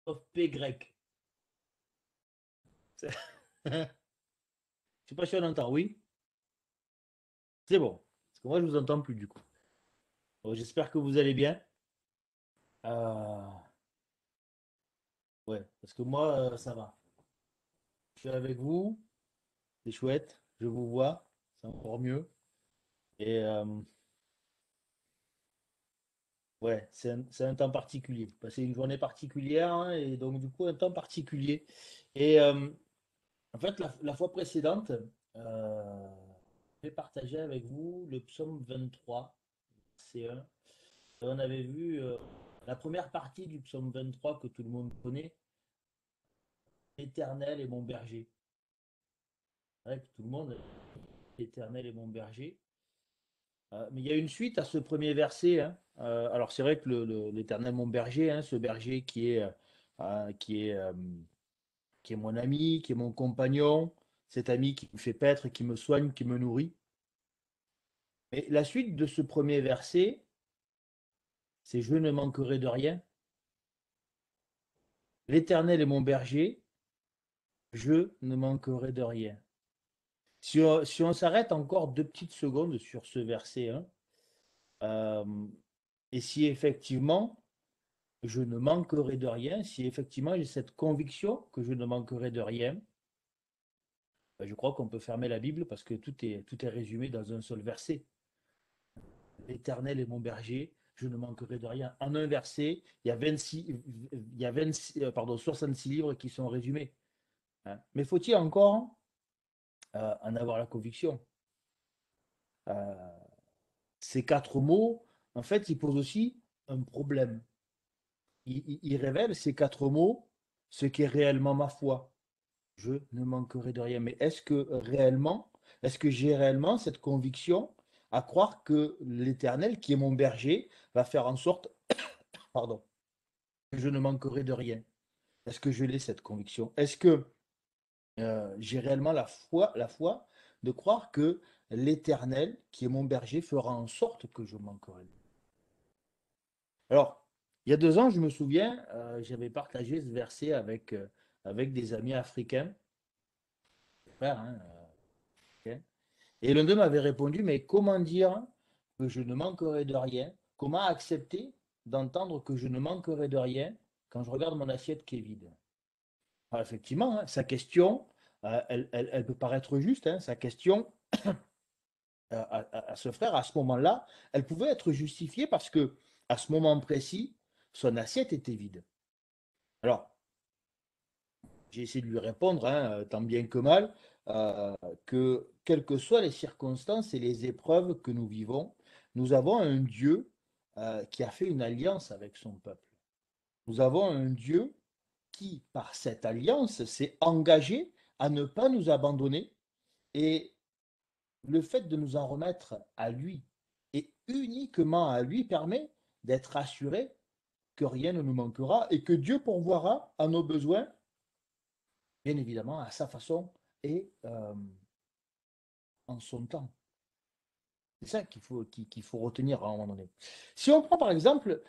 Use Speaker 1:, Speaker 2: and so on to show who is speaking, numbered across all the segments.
Speaker 1: sauf P grec. Je ne sais pas si on entend, oui. C'est bon. Parce que moi, je vous entends plus du coup. Bon, j'espère que vous allez bien. Euh, ouais, parce que moi, ça va. Je suis avec vous, c'est chouette. Je vous vois, c'est encore mieux. Et ouais, c'est un temps particulier. C'est une journée particulière, hein, et donc du coup, un temps particulier. Et en fait, la fois précédente, j'ai partagé avec vous le psaume 23, c'est un. On avait vu la première partie du psaume 23 que tout le monde connaît, Éternel est mon berger. C'est vrai que tout le monde, Éternel est mon berger. Mais il y a une suite à ce premier verset, hein. Alors c'est vrai que l'Éternel mon berger, hein, ce berger euh, qui est, euh, qui est mon ami, qui est mon compagnon, cet ami qui me fait paître, qui me soigne, qui me nourrit. Mais la suite de ce premier verset, c'est je ne manquerai de rien. L'Éternel est mon berger, je ne manquerai de rien. Si on s'arrête encore 2 petites secondes sur ce verset 1, et si effectivement je ne manquerai de rien, si effectivement j'ai cette conviction que je ne manquerai de rien, ben, je crois qu'on peut fermer la Bible parce que tout est résumé dans un seul verset. L'Éternel est mon berger, je ne manquerai de rien. En un verset, il y a 26, il y a 26, pardon, 66 livres qui sont résumés, hein. Mais faut-il encore en avoir la conviction? Euh, Ces 4 mots, en fait, ils posent aussi un problème. Ils révèlent ces 4 mots ce qu'est réellement ma foi. Je ne manquerai de rien. Mais est-ce que j'ai réellement cette conviction à croire que l'Éternel, qui est mon berger, va faire en sorte, pardon, que je ne manquerai de rien? Est-ce que je l'ai cette conviction? Est-ce que j'ai réellement la foi de croire que l'Éternel, qui est mon berger, fera en sorte que je manquerai? Alors, il y a 2 ans, je me souviens, j'avais partagé ce verset avec des amis africains, frères, hein, africains. Et l'un d'eux m'avait répondu, mais comment dire que je ne manquerai de rien? Comment accepter d'entendre que je ne manquerai de rien quand je regarde mon assiette qui est vide? Alors, effectivement, hein, sa question, elle peut paraître juste, hein, sa question à ce frère, à ce moment-là, elle pouvait être justifiée parce que, à ce moment précis, son assiette était vide. Alors, j'ai essayé de lui répondre, hein, tant bien que mal, que quelles que soient les circonstances et les épreuves que nous vivons, nous avons un Dieu qui a fait une alliance avec son peuple. Nous avons un Dieu qui, par cette alliance, s'est engagé à ne pas nous abandonner, et le fait de nous en remettre à lui et uniquement à lui permet d'être assuré que rien ne nous manquera et que Dieu pourvoira à nos besoins, bien évidemment, à sa façon et en son temps. C'est ça qu'il faut retenir à un moment donné. Si on prend par exemple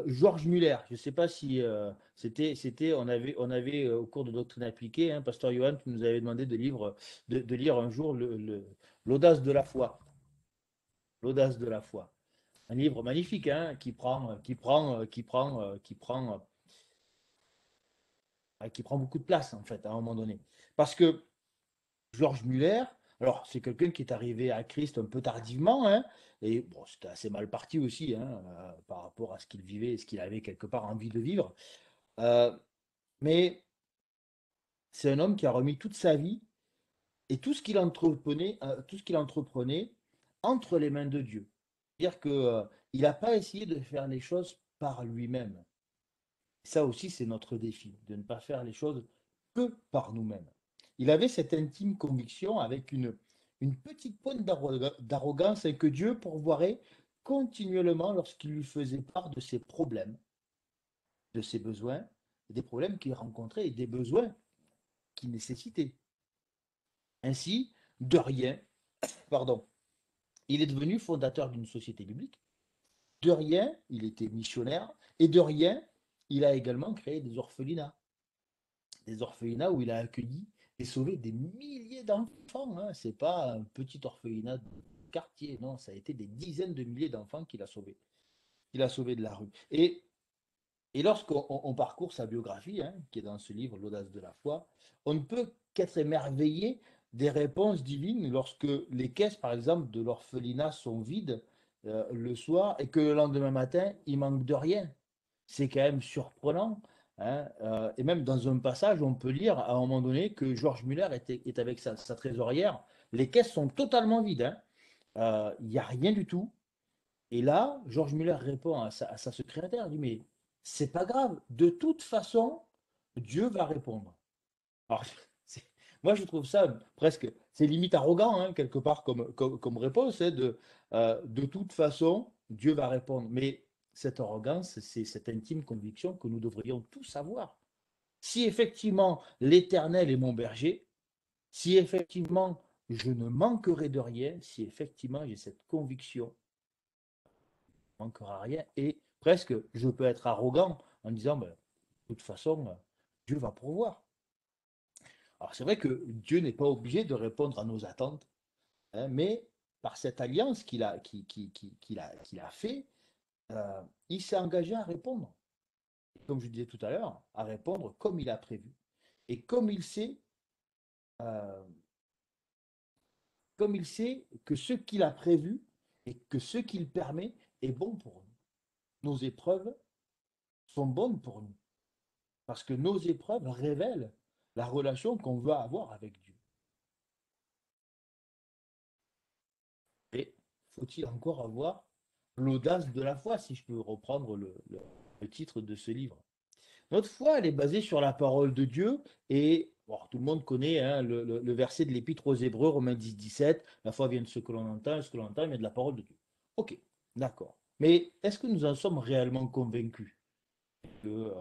Speaker 1: Georges Muller, je ne sais pas si on avait au cours de Doctrine appliquée, hein, Pasteur Johan, tu nous avais demandé de lire un jour l'audace de la foi. L'audace de la foi. Un livre magnifique, hein, qui prend beaucoup de place en fait à un moment donné. Parce que Georges Muller, alors c'est quelqu'un qui est arrivé à Christ un peu tardivement, hein, et bon, c'était assez mal parti aussi, hein, par rapport à ce qu'il vivait et ce qu'il avait quelque part envie de vivre. Euh, mais c'est un homme qui a remis toute sa vie et tout ce qu'il entreprenait entre les mains de Dieu. C'est-à-dire qu'il n'a pas essayé de faire les choses par lui-même. Ça aussi, c'est notre défi, de ne pas faire les choses que par nous-mêmes. Il avait cette intime conviction avec une petite pointe d'arrogance que Dieu pourvoirait continuellement lorsqu'il lui faisait part de ses problèmes, de ses besoins, des problèmes qu'il rencontrait et des besoins qu'il nécessitait. Ainsi, de rien, pardon, il est devenu fondateur d'une société biblique. De rien, il était missionnaire. Et de rien, il a également créé des orphelinats où il a accueilli et sauvé des milliers d'enfants, hein. C'est pas un petit orphelinat de quartier, non, ça a été des dizaines de milliers d'enfants qu'il a sauvés. Il a sauvé de la rue. Et lorsqu'on parcourt sa biographie, hein, qui est dans ce livre, L'audace de la foi, on ne peut qu'être émerveillé des réponses divines lorsque les caisses, par exemple, de l'orphelinat sont vides le soir et que le lendemain matin, il manque de rien. C'est quand même surprenant, hein. Et même dans un passage, on peut lire à un moment donné que Georges Muller est avec sa trésorière. Les caisses sont totalement vides, hein. Il n'y a rien du tout. Et là, Georges Muller répond à sa secrétaire, il dit, mais c'est pas grave, de toute façon, Dieu va répondre. Alors, moi, je trouve ça presque, c'est limite arrogant, hein, quelque part, comme réponse, hein, de toute façon, Dieu va répondre. Mais cette arrogance, c'est cette intime conviction que nous devrions tous avoir. Si effectivement l'Éternel est mon berger, si effectivement je ne manquerai de rien, si effectivement j'ai cette conviction, manquera rien. Et presque, je peux être arrogant en disant, ben, de toute façon, Dieu va pourvoir. Alors c'est vrai que Dieu n'est pas obligé de répondre à nos attentes, hein, mais par cette alliance qu'il a fait, il s'est engagé à répondre. Comme je disais tout à l'heure, à répondre comme il a prévu. Et euh, comme il sait que ce qu'il a prévu et que ce qu'il permet est bon pour nous. Nos épreuves sont bonnes pour nous. Parce que nos épreuves révèlent la relation qu'on veut avoir avec Dieu. Et faut-il encore avoir l'audace de la foi, si je peux reprendre le titre de ce livre. Notre foi, elle est basée sur la parole de Dieu et bon, tout le monde connaît, hein, le verset de l'Épître aux Hébreux, Romains 10, 17, la foi vient de ce que l'on entend, et ce que l'on entend vient de la parole de Dieu. Ok, d'accord. Mais est-ce que nous en sommes réellement convaincus que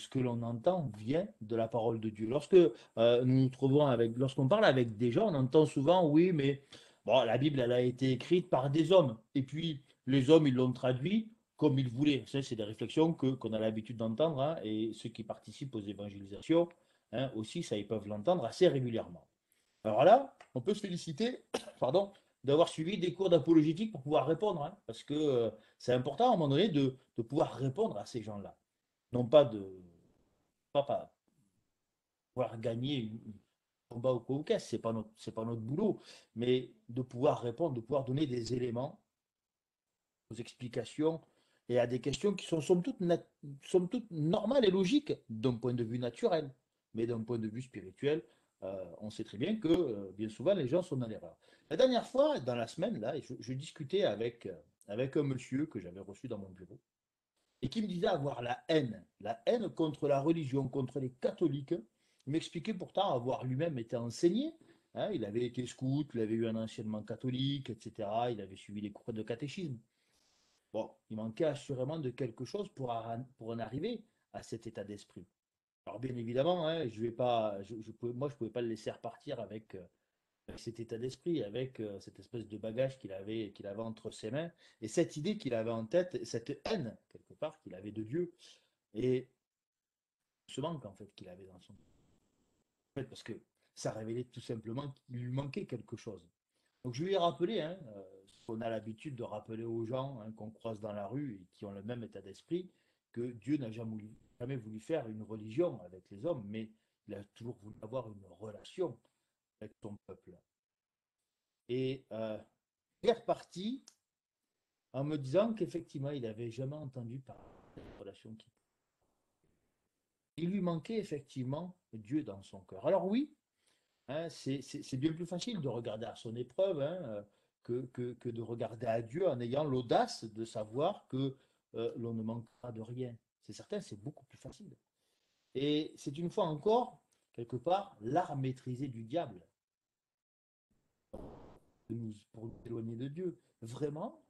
Speaker 1: ce que l'on entend vient de la parole de Dieu. Lorsque nous nous trouvons avec, lorsqu'on parle avec des gens, on entend souvent, oui, mais bon, la Bible, elle a été écrite par des hommes. Et puis, les hommes, ils l'ont traduit comme ils voulaient. Ça, c'est des réflexions qu'on a l'habitude d'entendre, hein, et ceux qui participent aux évangélisations, hein, aussi, ça, ils peuvent l'entendre assez régulièrement. Alors là, on peut se féliciter, pardon, d'avoir suivi des cours d'apologétique pour pouvoir répondre, hein, parce que c'est important à un moment donné de pouvoir répondre à ces gens-là. Non pas de, pas pouvoir gagner un combat au Caucase, c'est pas notre boulot, mais de pouvoir répondre, de pouvoir donner des éléments aux explications et à des questions qui sont somme toute normales et logiques d'un point de vue naturel, mais d'un point de vue spirituel, on sait très bien que bien souvent les gens sont dans l'erreur. La dernière fois, dans la semaine, là, je discutais avec un monsieur que j'avais reçu dans mon bureau et qui me disait avoir la haine contre la religion, contre les catholiques. Il m'expliquait pourtant avoir lui-même été enseigné, hein, il avait été scout, il avait eu un enseignement catholique, etc. Il avait suivi les cours de catéchisme. Bon, il manquait assurément de quelque chose pour en arriver à cet état d'esprit. Alors bien évidemment, hein, je vais pas, moi je pouvais pas le laisser repartir avec cet état d'esprit, avec cette espèce de bagage qu'il avait entre ses mains, et cette idée qu'il avait en tête, cette haine, quelque part, qu'il avait de Dieu, et ce manque, en fait, qu'il avait dans son fait, parce que ça révélait tout simplement qu'il lui manquait quelque chose. Donc je lui ai rappelé, hein, ce qu'on a l'habitude de rappeler aux gens, hein, qu'on croise dans la rue et qui ont le même état d'esprit, que Dieu n'a jamais voulu faire une religion avec les hommes, mais il a toujours voulu avoir une relation avec son peuple. Et il est reparti en me disant qu'effectivement, il n'avait jamais entendu parler de cette relation qui. Il lui manquait effectivement Dieu dans son cœur. Alors oui, hein, c'est bien plus facile de regarder à son épreuve, hein, que de regarder à Dieu en ayant l'audace de savoir que l'on ne manquera de rien. C'est certain, c'est beaucoup plus facile. Et c'est une fois encore, quelque part, l'art maîtrisé du diable pour nous éloigner de Dieu. Vraiment,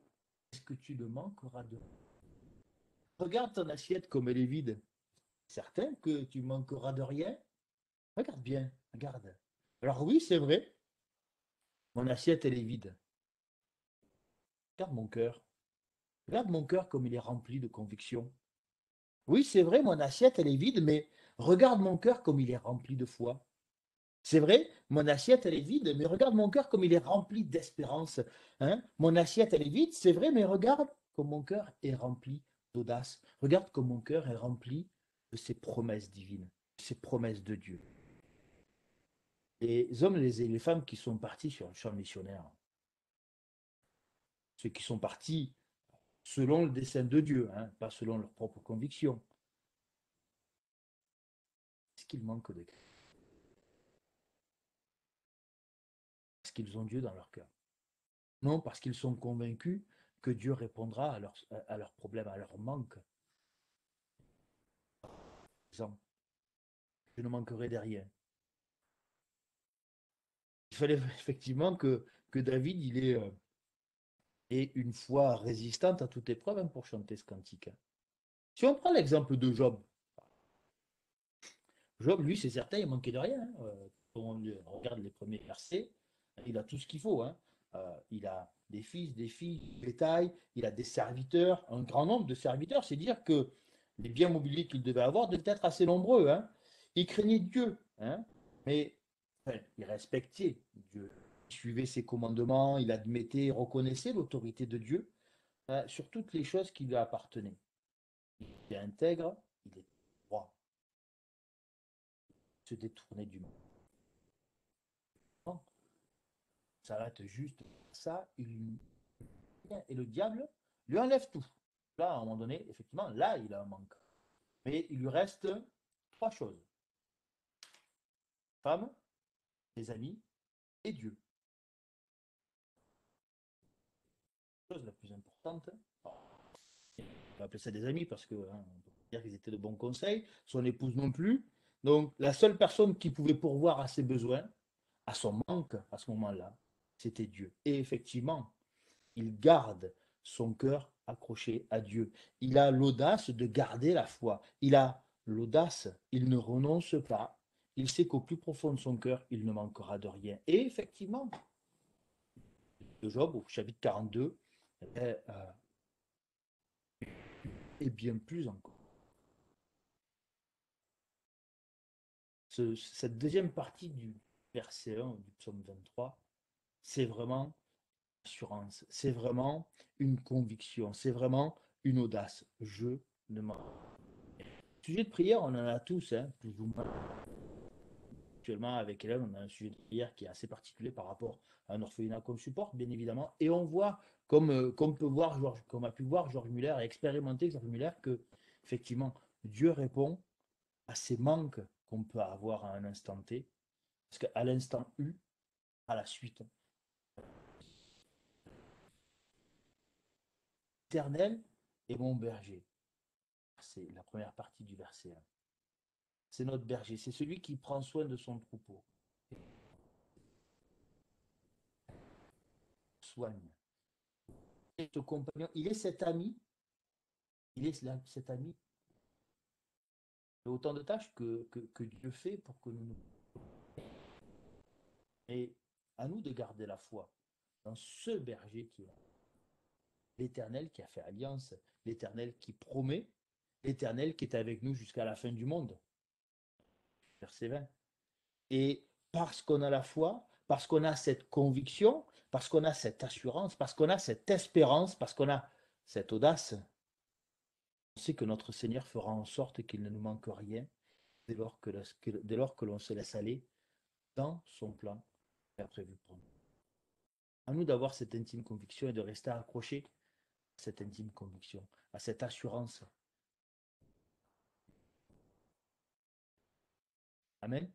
Speaker 1: est-ce que tu ne manqueras de rien? Regarde ton assiette comme elle est vide. Certain que tu manqueras de rien. Regarde bien, regarde. Alors oui, c'est vrai, mon assiette, elle est vide. Regarde mon cœur. Regarde mon cœur comme il est rempli de conviction. Oui, c'est vrai, mon assiette, elle est vide, mais regarde mon cœur comme il est rempli de foi. C'est vrai, mon assiette, elle est vide, mais regarde mon cœur comme il est rempli d'espérance. Hein. Mon assiette, elle est vide, c'est vrai, mais regarde comme mon cœur est rempli d'audace. Regarde comme mon cœur est rempli de ses promesses divines, de ses promesses de Dieu. Les hommes et les femmes qui sont partis sur le champ missionnaire, ceux qui sont partis selon le dessein de Dieu, hein, pas selon leurs propres convictions, est-ce qu'ils manquent de Christ? Est-ce qu'ils ont Dieu dans leur cœur? Non, parce qu'ils sont convaincus que Dieu répondra à leurs problèmes, à leurs manques. Je ne manquerai de rien. Il fallait effectivement que David ait une foi résistante à toute épreuve, hein, pour chanter ce cantique. Si on prend l'exemple de Job, Job, lui, c'est certain, il manquait de rien. Hein. On regarde les premiers versets, il a tout ce qu'il faut. Hein. Il a des fils, des filles, du bétail, il a des serviteurs, un grand nombre de serviteurs. C'est dire que les biens mobiliers qu'il devait avoir devaient être assez nombreux. Hein. Il craignait Dieu, hein, mais enfin, il respectait Dieu. Il suivait ses commandements, il admettait, reconnaissait l'autorité de Dieu, hein, sur toutes les choses qui lui appartenaient. Il était intègre, il était droit, il se détournait du mal. S'arrête juste ça, et le diable lui enlève tout. Là, à un moment donné, effectivement, là, il a un manque. Mais il lui reste trois choses. Femme, des amis et Dieu. La chose la plus importante, on va appeler ça des amis parce que hein, on peut dire qu'ils étaient de bons conseils, son épouse non plus. Donc la seule personne qui pouvait pourvoir à ses besoins, à son manque à ce moment-là, c'était Dieu. Et effectivement, il garde son cœur accroché à Dieu. Il a l'audace de garder la foi. Il a l'audace, il ne renonce pas. Il sait qu'au plus profond de son cœur, il ne manquera de rien. Et effectivement, de Job, au chapitre 42, et bien plus encore. Cette deuxième partie du verset 1 du psaume 23, c'est vraiment assurance, c'est vraiment une conviction, c'est vraiment une audace. Je ne m'en. Sujet de prière, on en a tous, hein, plus ou moins. Actuellement, avec Hélène, on a un sujet de prière qui est assez particulier par rapport à un orphelinat qu'on supporte, bien évidemment. Et on voit, comme peut voir Georges, comme a pu voir Georges Muller et expérimenter Georges Muller, que effectivement, Dieu répond à ces manques qu'on peut avoir à un instant T, parce qu'à l'instant U, à la suite, éternel est mon berger. C'est la première partie du verset 1. C'est notre berger, c'est celui qui prend soin de son troupeau, soigne. Et ce compagnon, il est cet ami, il est cet ami. Il y a autant de tâches que Dieu fait pour que nous. Et à nous de garder la foi dans ce berger qui est l'Éternel qui a fait alliance, l'Éternel qui promet, l'Éternel qui est avec nous jusqu'à la fin du monde. Verset 20. Et parce qu'on a la foi, parce qu'on a cette conviction, parce qu'on a cette assurance, parce qu'on a cette espérance, parce qu'on a cette audace, on sait que notre Seigneur fera en sorte qu'il ne nous manque rien dès lors que l'on se laisse aller dans son plan qu'il a prévu pour nous. À nous d'avoir cette intime conviction et de rester accroché à cette intime conviction, à cette assurance. Amen.